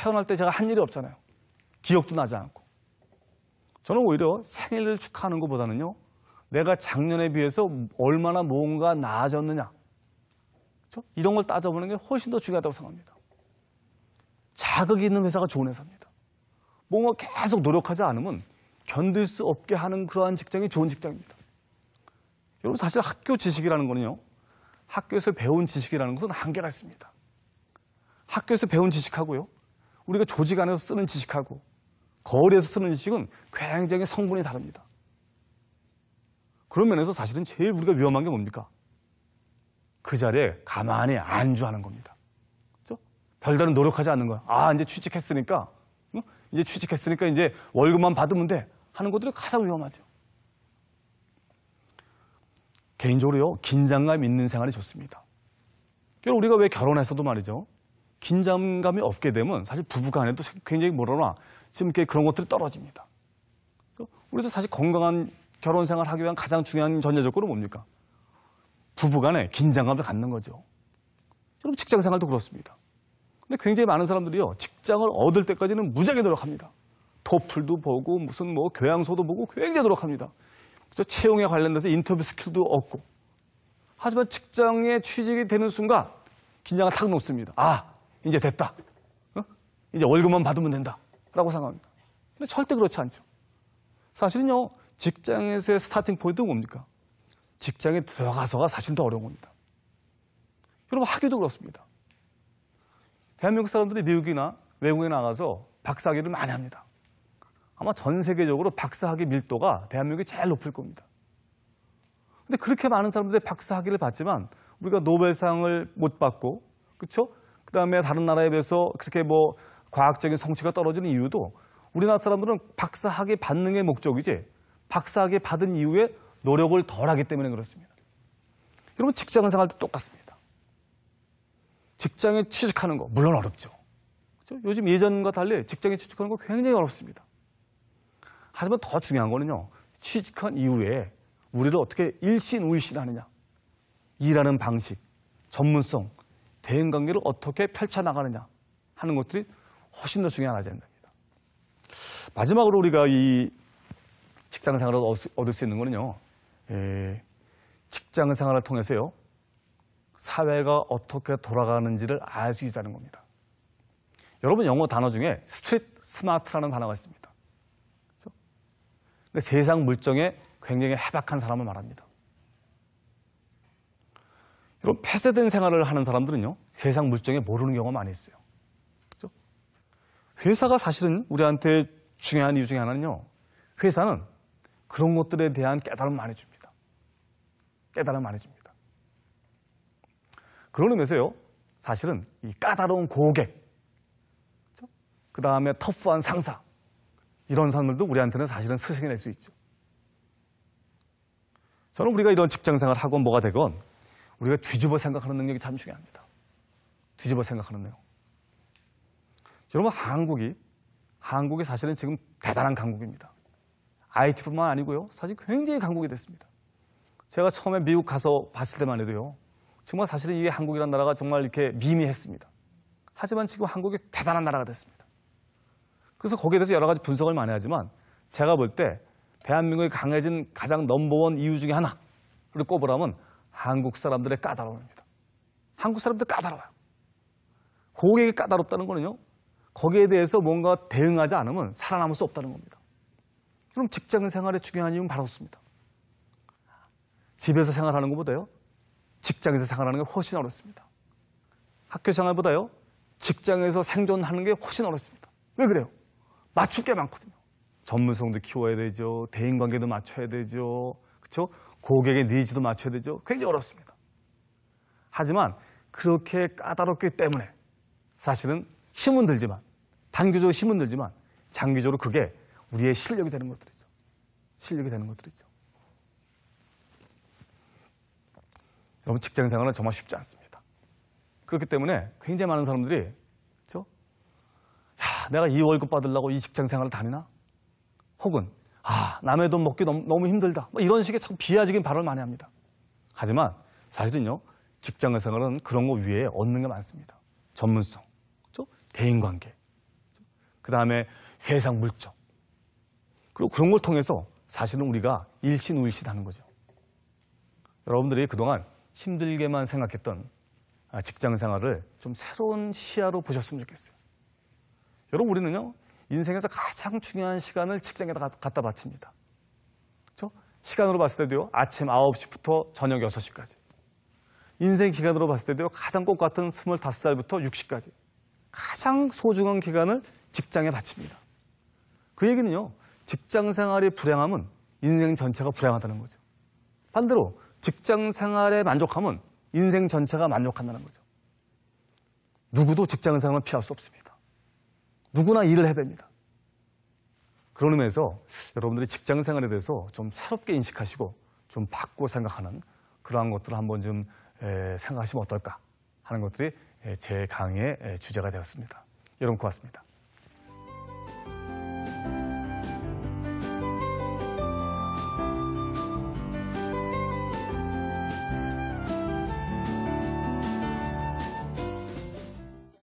태어날 때 제가 한 일이 없잖아요. 기억도 나지 않고. 저는 오히려 생일을 축하하는 것보다는요, 내가 작년에 비해서 얼마나 뭔가 나아졌느냐, 그렇죠? 이런 걸 따져보는 게 훨씬 더 중요하다고 생각합니다. 자극이 있는 회사가 좋은 회사입니다. 뭔가 계속 노력하지 않으면 견딜 수 없게 하는 그러한 직장이 좋은 직장입니다. 여러분, 사실 학교 지식이라는 거는요, 학교에서 배운 지식이라는 것은 한계가 있습니다. 학교에서 배운 지식하고요, 우리가 조직 안에서 쓰는 지식하고 거리에서 쓰는 지식은 굉장히 성분이 다릅니다. 그런 면에서 사실은 제일 우리가 위험한 게 뭡니까? 그 자리에 가만히 안주하는 겁니다. 그렇죠? 별다른 노력하지 않는 거야. 아, 이제 취직했으니까 이제 월급만 받으면 돼 하는 것들이 가장 위험하죠. 개인적으로요, 긴장감 있는 생활이 좋습니다. 우리가 왜 결혼해서도 말이죠, 긴장감이 없게 되면 사실 부부간에도 굉장히 지금 그런 것들이 떨어집니다. 우리도 사실 건강한 결혼 생활을 하기 위한 가장 중요한 전제 조건은 뭡니까? 부부간에 긴장감을 갖는 거죠. 여러분, 직장 생활도 그렇습니다. 근데 굉장히 많은 사람들이요, 직장을 얻을 때까지는 무지하게 노력합니다. 토플도 보고 무슨 교양소도 보고 굉장히 노력합니다. 그래서 채용에 관련돼서 인터뷰 스킬도 얻고. 하지만 직장에 취직이 되는 순간 긴장을 탁 놓습니다. 아, 이제 됐다. 이제 월급만 받으면 된다. 라고 생각합니다. 근데 절대 그렇지 않죠. 사실은요, 직장에서의 스타팅 포인트는 뭡니까? 직장에 들어가서가 사실 더 어려운 겁니다. 여러분, 학교도 그렇습니다. 대한민국 사람들이 미국이나 외국에 나가서 박사학위를 많이 합니다. 아마 전 세계적으로 박사학위 밀도가 대한민국이 제일 높을 겁니다. 근데 그렇게 많은 사람들이 박사학위를 받지만 우리가 노벨상을 못 받고, 그렇죠? 그다음에 다른 나라에 비해서 그렇게 과학적인 성취가 떨어지는 이유도 우리나라 사람들은 박사학위 받는 게 목적이지 박사학위 받은 이후에 노력을 덜 하기 때문에 그렇습니다. 여러분, 직장 생활도 똑같습니다. 직장에 취직하는 거 물론 어렵죠. 그렇죠? 요즘 예전과 달리 직장에 취직하는 거 굉장히 어렵습니다. 하지만 더 중요한 거는요, 취직한 이후에 우리를 어떻게 일신우일신하느냐, 일하는 방식, 전문성, 대인관계를 어떻게 펼쳐나가느냐 하는 것들이 훨씬 더 중요한 아젠다입니다. 마지막으로 우리가 이 직장생활을 얻을 수 있는 거는요, 직장생활을 통해서요, 사회가 어떻게 돌아가는지를 알 수 있다는 겁니다. 여러분, 영어 단어 중에 스트리트 스마트라는 단어가 있습니다. 그렇죠? 세상 물정에 굉장히 해박한 사람을 말합니다. 여러분, 폐쇄된 생활을 하는 사람들은요, 세상 물정에 모르는 경우가 많이 있어요. 그렇죠? 회사가 사실은 우리한테 중요한 이유 중에 하나는요, 회사는 그런 것들에 대한 깨달음을 많이 줍니다. 깨달음을 많이 줍니다. 그런 의미에서요, 사실은 이 까다로운 고객, 그렇죠? 그 다음에 터프한 상사, 이런 사람들도 우리한테는 사실은 스승이 될 수 있죠. 저는 우리가 이런 직장 생활을 하건 뭐가 되건 우리가 뒤집어 생각하는 능력이 참 중요합니다. 뒤집어 생각하는 내용. 여러분, 한국이 사실은 지금 대단한 강국입니다. IT뿐만 아니고요, 사실 굉장히 강국이 됐습니다. 제가 처음에 미국 가서 봤을 때만 해도요, 정말 사실은 이게 한국이라는 나라가 정말 이렇게 미미했습니다. 하지만 지금 한국이 대단한 나라가 됐습니다. 그래서 거기에 대해서 여러 가지 분석을 많이 하지만 제가 볼 때 대한민국이 강해진 가장 넘버원 이유 중에 하나를 꼽으라면 한국 사람들의 까다로움입니다. 한국 사람들 까다로워요. 고객이 까다롭다는 거는요, 거기에 대해서 뭔가 대응하지 않으면 살아남을 수 없다는 겁니다. 그럼 직장 생활의 중요한 이유는 바로 그렇습니다. 집에서 생활하는 것보다요, 직장에서 생활하는 게 훨씬 어렵습니다. 학교 생활보다요, 직장에서 생존하는 게 훨씬 어렵습니다. 왜 그래요? 맞출 게 많거든요. 전문성도 키워야 되죠. 대인관계도 맞춰야 되죠. 그렇죠? 고객의 니즈도 맞춰야 되죠. 굉장히 어렵습니다. 하지만 그렇게 까다롭기 때문에 사실은 힘은 들지만, 단기적으로 힘은 들지만 장기적으로 그게 우리의 실력이 되는 것들이죠. 실력이 되는 것들이죠. 여러분, 직장 생활은 정말 쉽지 않습니다. 그렇기 때문에 굉장히 많은 사람들이, 그렇죠? 야, 내가 이 월급 받으려고 이 직장 생활을 다니나? 혹은 남의 돈 먹기 너무 힘들다. 이런 식의 참 비하적인 발언을 많이 합니다. 하지만 사실은요, 직장 생활은 그런 거 위에 얻는 게 많습니다. 전문성, 그렇죠? 대인관계, 그 다음에 세상 물정. 그리고 그런 걸 통해서 사실은 우리가 일신우일신하는 거죠. 여러분들이 그동안 힘들게만 생각했던 직장 생활을 좀 새로운 시야로 보셨으면 좋겠어요. 여러분, 우리는요, 인생에서 가장 중요한 시간을 직장에다 갖다 바칩니다. 그렇죠? 시간으로 봤을 때도요, 아침 9시부터 저녁 6시까지. 인생 기간으로 봤을 때도요, 가장 꼭 같은 25살부터 60까지. 가장 소중한 기간을 직장에 바칩니다. 그 얘기는요, 직장 생활이 불행하면 인생 전체가 불행하다는 거죠. 반대로 직장 생활에 만족하면 인생 전체가 만족한다는 거죠. 누구도 직장 생활을 피할 수 없습니다. 누구나 일을 해야 됩니다. 그런 의미에서 여러분들이 직장 생활에 대해서 좀 새롭게 인식하시고 좀 바꾸고 생각하는 그러한 것들을 한번 좀 생각하시면 어떨까 하는 것들이 제 강의의 주제가 되었습니다. 여러분 고맙습니다.